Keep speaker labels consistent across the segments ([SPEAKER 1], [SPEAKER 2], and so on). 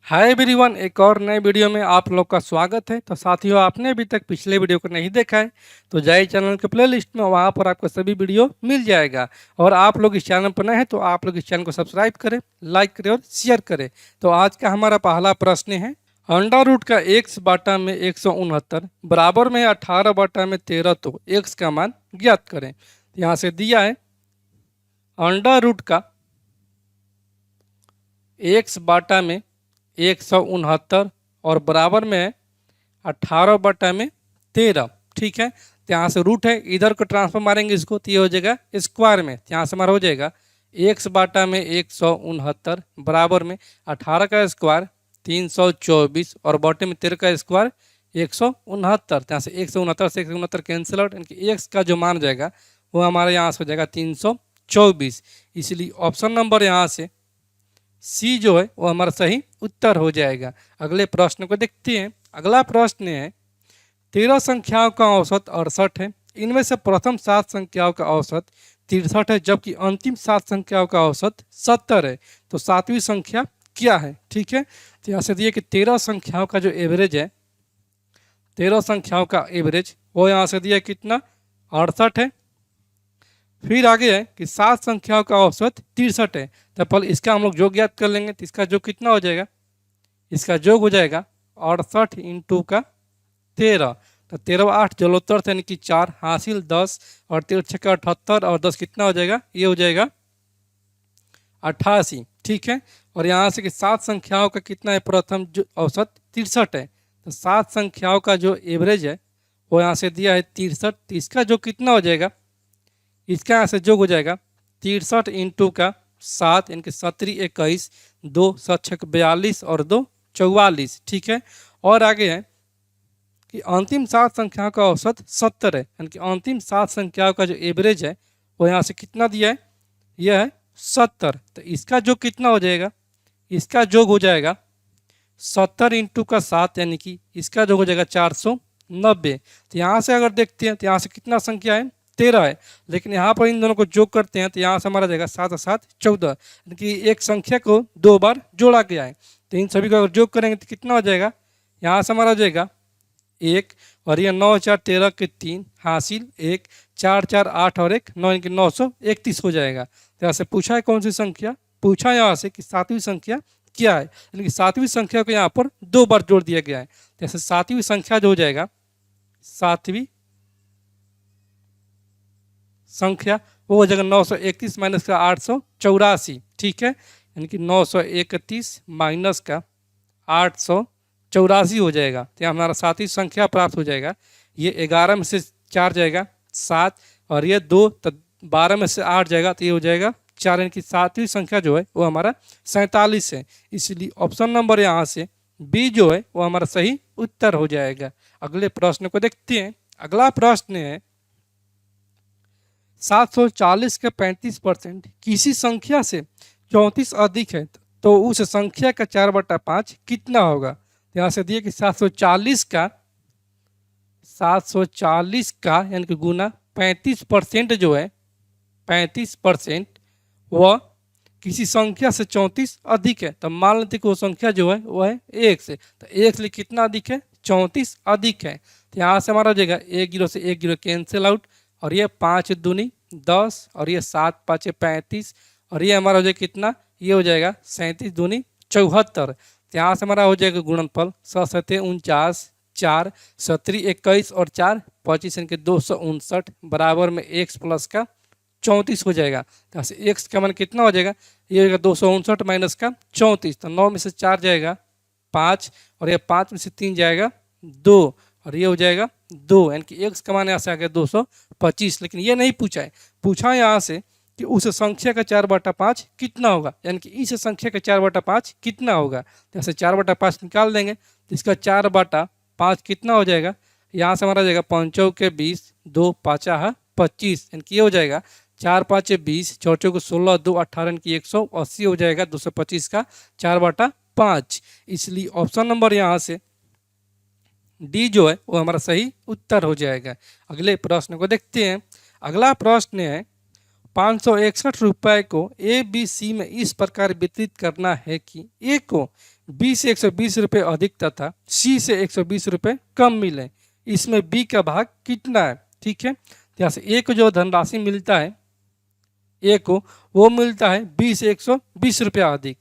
[SPEAKER 1] Hi everyone, एक और नए वीडियो में आप लोग का स्वागत है। तो साथियों, आपने अभी तक पिछले वीडियो को नहीं देखा है तो जाइए चैनल के प्लेलिस्ट में, वहाँ पर आपको सभी वीडियो मिल जाएगा। और आप लोग इस चैनल पर नए हैं तो आप लोग इस चैनल को सब्सक्राइब करें, लाइक करें और शेयर करें। तो आज का हमारा पहला प्रश्न है, अंडर रूट का एक्स बाटा में 169 बराबर में 18 बाटा में 13, तो एक्स का मान ज्ञात करें। यहाँ से दिया है अंडर रूट का एक्स बाटा में 169 और बराबर में है 18 बटा में 13। ठीक है, तो यहाँ से रूट है, इधर को ट्रांसफर मारेंगे इसको तो ये हो जाएगा स्क्वायर में। तो यहाँ से हमारा हो जाएगा एक्स बाटा में 169 बराबर में 18 का स्क्वायर 324 और बटे में 13 का स्क्वायर 169। यहाँ से 169 से 169 कैंसिल आउट, यानी कि एक्स का जो मान जाएगा वो हमारे यहाँ से हो जाएगा 324। इसलिए ऑप्शन नंबर यहाँ से सी जो है वो हमारा सही उत्तर हो जाएगा। अगले प्रश्न को देखते हैं। अगला प्रश्न है, 13 संख्याओं का औसत 68 है। इनमें से प्रथम 7 संख्याओं का औसत 63 है, जबकि अंतिम 7 संख्याओं का औसत 70 है। तो सातवीं संख्या क्या है? ठीक है, तो यहाँ से दिए कि 13 संख्याओं का जो एवरेज है, 13 संख्याओं का एवरेज वो यहाँ से दिया कितना, 68 है। फिर आगे है कि 7 संख्याओं का औसत 63 है। तो पहले इसका हम लोग योग ज्ञात कर लेंगे। तो इसका योग कितना हो जाएगा, इसका योग हो जाएगा 68 इंटू का 13। तो 13 8 जलोत्तर यानी कि 4 हासिल 10 और 13 छक्का 78 और 10 कितना हो जाएगा, ये हो जाएगा 88। ठीक है, और यहाँ से कि 7 संख्याओं का कितना है, प्रथम जो औसत 63 है। तो 7 संख्याओं का जो एवरेज है वो यहाँ से दिया है 63। तो इसका जो कितना हो जाएगा, इसका यहाँ से जोग हो जाएगा 63 इंटू का 7 यानी कि 17 21 2 7 6 42 और 2 44। ठीक है, और आगे है कि अंतिम 7 संख्याओं का औसत 70 है, यानी कि अंतिम 7 संख्याओं का जो एवरेज है वो यहाँ से कितना दिया है, यह है 70। तो इसका जो कितना हो जाएगा, इसका जोग हो जाएगा 70 इंटू का 7 यानी कि इसका जोग हो जाएगा 490। तो यहाँ से अगर देखते हैं तो यहाँ से कितना संख्या है, 13 है, लेकिन यहाँ पर इन दोनों को जोग करते हैं तो यहाँ से हमारा जाएगा 7 7 14, यानी कि एक संख्या को 2 बार जोड़ा गया है। तो इन सभी को अगर जोग करेंगे तो कितना हो जाएगा, यहाँ से हमारा हो जाएगा 1 और ये 9 4 13 के 3 हासिल 1 4 4 8 और 1 9 इनके 931 हो जाएगा। तो यहाँ से पूछा है कौन सी संख्या, पूछा यहाँ से कि सातवीं संख्या क्या है, यानी कि सातवीं संख्या को यहाँ पर 2 बार जोड़ दिया गया है। जैसे सातवीं संख्या जो हो जाएगा, सातवीं संख्या वो हो जाएगा 931 माइनस का 884। ठीक है, यानी कि 931 माइनस का 884 हो जाएगा। तो यहाँ हमारा सातवीं संख्या प्राप्त हो जाएगा। ये 11 में से 4 जाएगा 7 और ये 2, तो 12 में से 8 जाएगा तो ये हो जाएगा 4, यानी कि सातवीं संख्या जो है वो हमारा 47 है। इसलिए ऑप्शन नंबर यहाँ से बी जो है वो हमारा सही उत्तर हो जाएगा। अगले प्रश्न को देखते हैं। अगला प्रश्न है, 740 के 35% किसी संख्या से 34 अधिक है तो उस संख्या का 4/5 कितना होगा। यहाँ से दिए कि 740 का यानी कि गुना 35% जो है, 35% वह किसी संख्या से 34 अधिक है। तो मान लेते कि वो संख्या जो है वो है 1 से, तो 1 से कितना अधिक है, 34 अधिक है। तो यहाँ से हमारा हो जाएगा 1 0 से 1 0 कैंसिल आउट और ये 5 दूनी 10 और ये 7 5 35 और ये हमारा हो जाएगा कितना, ये हो जाएगा 37 दूनी 74। तो यहाँ से हमारा हो जाएगा गुणनफल 7 7 49 4 17 21 और 4 25 यानी कि 259 बराबर में x प्लस का 34 हो जाएगा। तो यहाँ से x का मान कितना हो जाएगा, ये होगा 259 माइनस का 34। तो 9 में से 4 जाएगा 5 और ये 5 में से 3 जाएगा 2 और ये हो जाएगा 2, यानी कि x का मान यहाँ से आ गया 225। लेकिन ये नहीं पूछा है, पूछा है यहाँ से कि उस संख्या का 4/5 कितना होगा, यानी कि इस संख्या का 4/5 कितना होगा। जैसे 4/5 निकाल देंगे तो इसका 4/5 कितना हो जाएगा, यहाँ से हमारा जाएगा 5 के 20 2 5 25, यानी कि ये हो जाएगा 4 5 20 4 को 16 2 18 यानी कि 180 हो जाएगा 225 का 4/5। इसलिए ऑप्शन नंबर यहाँ से डी जो है वो हमारा सही उत्तर हो जाएगा। अगले प्रश्न को देखते हैं। अगला प्रश्न है, 561 को ए बी सी में इस प्रकार वितरित करना है कि ए को बी से 120 रुपये अधिक तथा सी से 120 रुपये कम मिले। इसमें बी का भाग कितना है? ठीक है, तो यहाँ से ए को जो धनराशि मिलता है ए को वो मिलता है बी से 120 रुपया अधिक,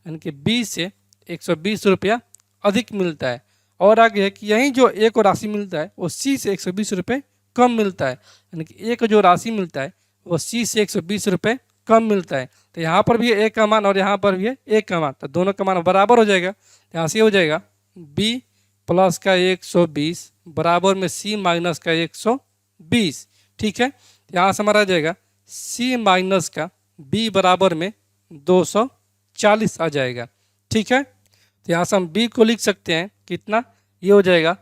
[SPEAKER 1] यानी कि बी से 120 रुपया अधिक मिलता है। और आगे है कि यही जो ए को राशि मिलता है वो सी से 120 रुपये कम मिलता है, यानी कि ए को जो राशि मिलता है वो सी से 120 रुपये कम मिलता है। तो यहाँ पर भी है ए का मान और यहाँ पर भी है ए का मान, तो दोनों का मान बराबर हो जाएगा। यहाँ से हो जाएगा बी प्लस का 120 बराबर में सी माइनस का 120। ठीक है, यहाँ से हमारा आ जाएगा सी माइनस का बी बराबर में 240 आ जाएगा। ठीक है, तो यहाँ से हम बी को लिख सकते हैं कितना, ये हो जाएगा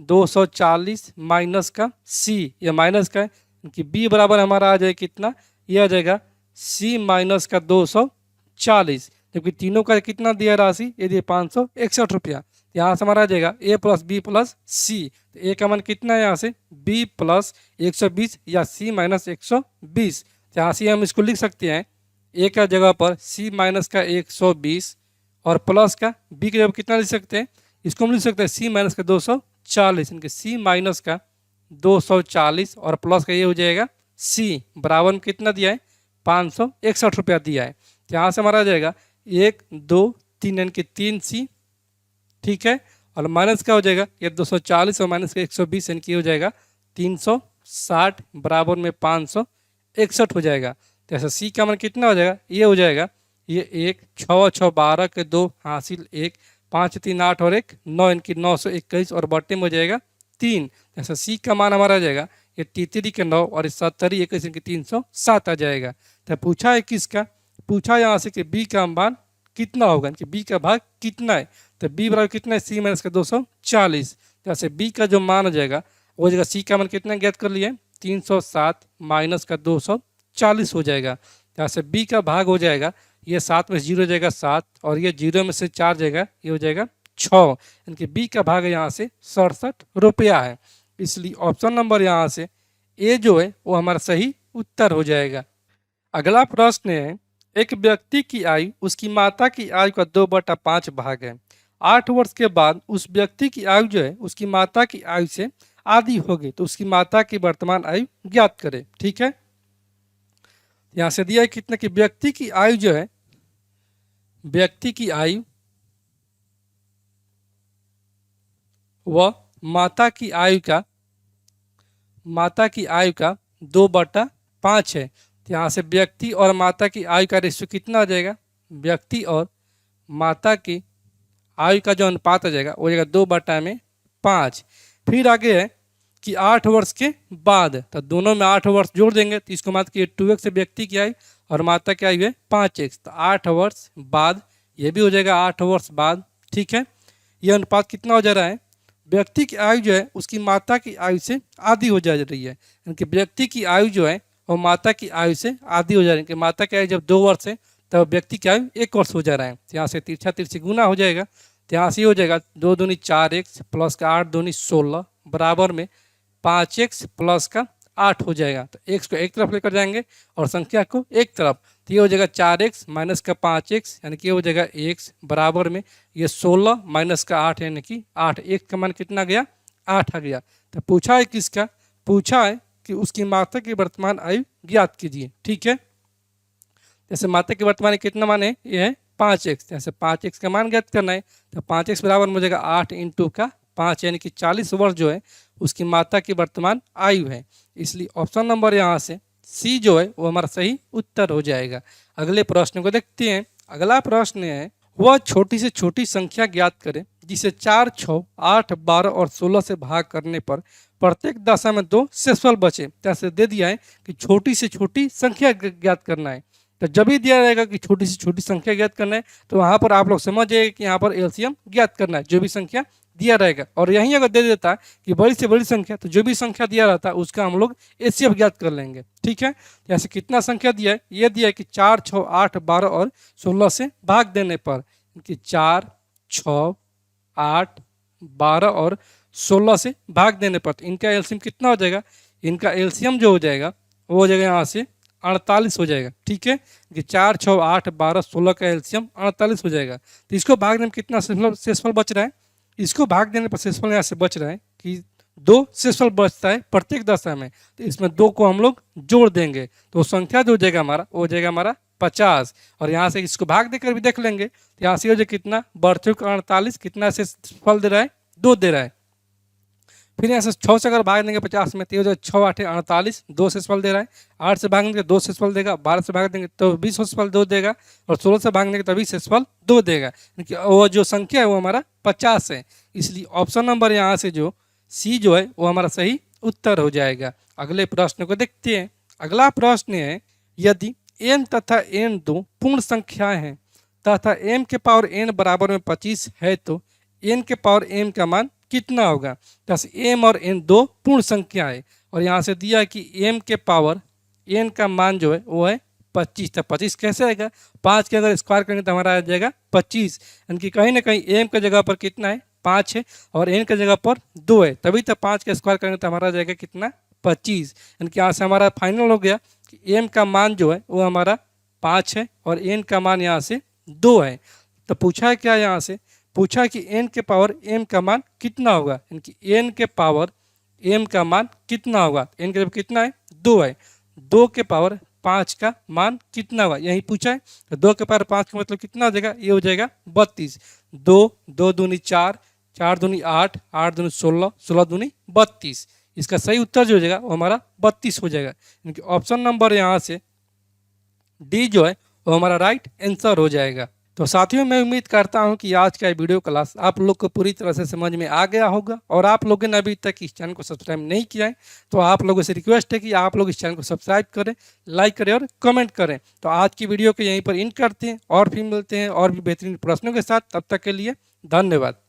[SPEAKER 1] 240 माइनस का सी, ये माइनस का है कि बी बराबर हमारा आ जाएगा कितना, ये आ जाएगा सी माइनस का 240, जबकि तीनों का कितना दिया राशि, ये दिए 561 रुपया। यहाँ से हमारा आ जाएगा ए प्लस बी प्लस सी, तो ए का मान कितना है यहाँ से बी प्लस 120 या सी माइनस 120। यहाँ से हम इसको लिख सकते हैं ए का जगह पर सी माइनस का 120 और प्लस का बी की जगह कितना लिख सकते हैं, इसको हम लिख सकते हैं सी माइनस का 240, इनके सी माइनस का 240 और प्लस का ये हो जाएगा सी बराबर में कितना दिया है 561 रुपया दिया है। यहाँ से हमारा आ जाएगा 1 2 3 यानी कि 3 सी। ठीक है, और माइनस का हो जाएगा ये 240 और माइनस का 120 यानी कि हो जाएगा 360 बराबर में 561 हो जाएगा। तो ऐसा सी का मान कितना हो जाएगा, ये हो जाएगा ये 1 6 6 12 के 2 हासिल 1 5 3 8 और 1 9 इनकी 921 और बटे में हो जाएगा 3। ऐसा सी का मान हमारा आ जाएगा ये 33 के 9 और 70 21 इनकी 307 आ जाएगा। तो पूछा है किसका, पूछा यहाँ से कि बी का मान कितना होगा, कि बी का भाग कितना है, तो बी बराबर कितना है सी माइनस का 240। तो ऐसे बी का जो मान हो जाएगा वो जगह सी का मान कितना ज्ञात कर लिए 307 माइनस का 240 हो जाएगा। तो ऐसे बी का भाग हो जाएगा ये 7 में 0 जाएगा 7 और ये 0 में से 4 जाएगा ये हो जाएगा 6, यानी कि बी का भाग यहाँ से 67 रुपया है। इसलिए ऑप्शन नंबर यहाँ से ए जो है वो हमारा सही उत्तर हो जाएगा। अगला प्रश्न है, एक व्यक्ति की आयु उसकी माता की आयु का 2/5 भाग है। 8 वर्ष के बाद उस व्यक्ति की आयु जो है उसकी माता की आयु से आधी होगी, तो उसकी माता की वर्तमान आयु ज्ञात करें। ठीक है, यहाँ से दिया है कितना कि व्यक्ति की आयु जो है, व्यक्ति की आयु वह माता की आयु का 2/5 है। तो यहाँ से व्यक्ति और माता की आयु का रेशियो कितना आ जाएगा, व्यक्ति और माता की आयु का जो अनुपात आ जाएगा वो जाएगा 2/5। फिर आगे है कि 8 वर्ष के बाद, तो दोनों में 8 वर्ष जोड़ देंगे तो इसको मात्र कि 2x व्यक्ति की आयु और माता की आयु है 5x, तो 8 वर्ष बाद ये भी हो जाएगा 8 वर्ष बाद। ठीक है, ये अनुपात कितना हो जा रहा है, व्यक्ति की आयु जो है उसकी माता की आयु से आधी हो जा रही है, यानी कि व्यक्ति की आयु जो है और माता की आयु से आधी हो जा रही है। कि माता की आयु जब 2 वर्ष है तब व्यक्ति की आयु 1 वर्ष हो जा रहा है। तो यहाँ से तिरछा तिरछी गुना हो जाएगा, तो यहाँ से हो जाएगा 2 दूनी 4x प्लस का 8 दूनी 16 बराबर में 5x प्लस का 8 हो जाएगा। तो x को एक तरफ लेकर जाएंगे और संख्या को एक तरफ, तो ये हो जाएगा 4x माइनस का 5x यानी कि ये हो जाएगा x बराबर में ये 16 माइनस का 8 यानी कि 8, x का मान कितना गया 8 आ गया। तो पूछा है किसका, पूछा है कि उसकी माता की वर्तमान आयु ज्ञात कीजिए। ठीक है, जैसे माता की वर्तमान कितना मान है, ये है 5x, जैसे 5x का मान ज्ञात करना है तो 5x बराबर हो जाएगा 8 इंटू का 5 यानी कि 40 वर्ष जो है उसकी माता की वर्तमान आयु है। इसलिए ऑप्शन नंबर यहाँ से सी जो है वो हमारा सही उत्तर हो जाएगा। अगले प्रश्न को देखते हैं। अगला प्रश्न है, वह छोटी से छोटी संख्या ज्ञात करें जिसे 4 6 8 12 और 16 से भाग करने पर प्रत्येक दशा में 2 शेषफल बचे। जैसे दे दिया है कि छोटी से छोटी संख्या ज्ञात करना है, तो जब भी दिया रहेगा कि छोटी से छोटी संख्या ज्ञात करना है तो वहाँ पर आप लोग समझ जाइए कि यहाँ पर एलसीएम ज्ञात करना है, जो भी संख्या दिया रहेगा। और यहीं अगर दे देता है कि बड़ी से बड़ी संख्या, तो जो भी संख्या दिया रहता है उसका हम लोग एचसीएफ ज्ञात कर लेंगे। ठीक है, जैसे कितना संख्या दिया है, ये दिया है कि 4 6 8 12 और 16 से भाग देने पर, कि 4 6 8 12 और 16 से भाग देने पर इनका एलसीएम कितना हो जाएगा, इनका एलसीएम जो हो जाएगा वो हो जाएगा यहाँ से 48 हो जाएगा। ठीक है कि 4 6 8 12 16 का एलसीएम 48 हो जाएगा। तो इसको भाग देने में कितना शेषफल बच रहा है, इसको भाग देने पर शेषफल यहाँ से बच रहा है कि 2 शेषफल बचता है प्रत्येक दशा में। तो इसमें 2 को हम लोग जोड़ देंगे तो संख्या जो हो जाएगा हमारा वो हो जाएगा हमारा 50। और यहाँ से इसको भाग देकर भी देख लेंगे तो यहाँ से हो जाए कितना बढ़ते 48 कितना शेषफल दे रहा है 2 दे रहा है। फिर यहाँ से 6 से अगर भाग देंगे 50 में तो हो जाए 6 8 48 2 शेषफल दे रहा है। 8 से भाग देंगे 2 शेषफल देगा। 12 से भाग देंगे तो 20 शेषफल 2 देगा। और 16 से भाग देंगे तो 20 शेषफल 2 देगा। वो जो संख्या है वो हमारा 50 है। इसलिए ऑप्शन नंबर यहाँ से जो सी जो है वो हमारा सही उत्तर हो जाएगा। अगले प्रश्न को देखते हैं। अगला प्रश्न है यदि n तथा n दो पूर्ण संख्याएं हैं तथा m के पावर n बराबर में 25 है तो n के पावर m का मान कितना होगा। जैसे m और n दो पूर्ण संख्या है और यहाँ से दिया है कि m के पावर n का मान जो है वो है 25। तो 25 कैसे आएगा, 5 के अगर स्क्वायर करेंगे तो हमारा आ जाएगा 25। यानी कि कहीं ना कहीं m के जगह पर कितना है 5 है और n के जगह पर 2 है, तभी तो 5 का स्क्वायर करेंगे तो हमारा आ जाएगा कितना 25। यानी कि यहाँ से हमारा फाइनल हो गया कि m का मान जो है वो हमारा 5 है और n का मान यहाँ से 2 है। तो पूछा है क्या, यहाँ से पूछा है कि n के पावर m का मान कितना होगा। यानी कि n के पावर m का मान कितना होगा। n के जब कितना है 2 है, 2 के पावर 5 का मान कितना होगा यही पूछा है। तो 2 के पावर 5 का मतलब कितना हो जाएगा, ये हो जाएगा 32। 2 2 दूनी 4, 4 दूनी 8, 8 दूनी 16, 16 दूनी 32। इसका सही उत्तर जो हो जाएगा वो हमारा 32 हो जाएगा। यानी कि ऑप्शन नंबर यहाँ से डी जो है वो हमारा राइट आंसर हो जाएगा। तो साथियों मैं उम्मीद करता हूं कि आज का वीडियो क्लास आप लोग को पूरी तरह से समझ में आ गया होगा। और आप लोगों ने अभी तक इस चैनल को सब्सक्राइब नहीं किया है तो आप लोगों से रिक्वेस्ट है कि आप लोग इस चैनल को सब्सक्राइब करें, लाइक करें और कमेंट करें। तो आज की वीडियो को यहीं पर एंड करते हैं और फिर मिलते हैं और भी बेहतरीन प्रश्नों के साथ। तब तक के लिए धन्यवाद।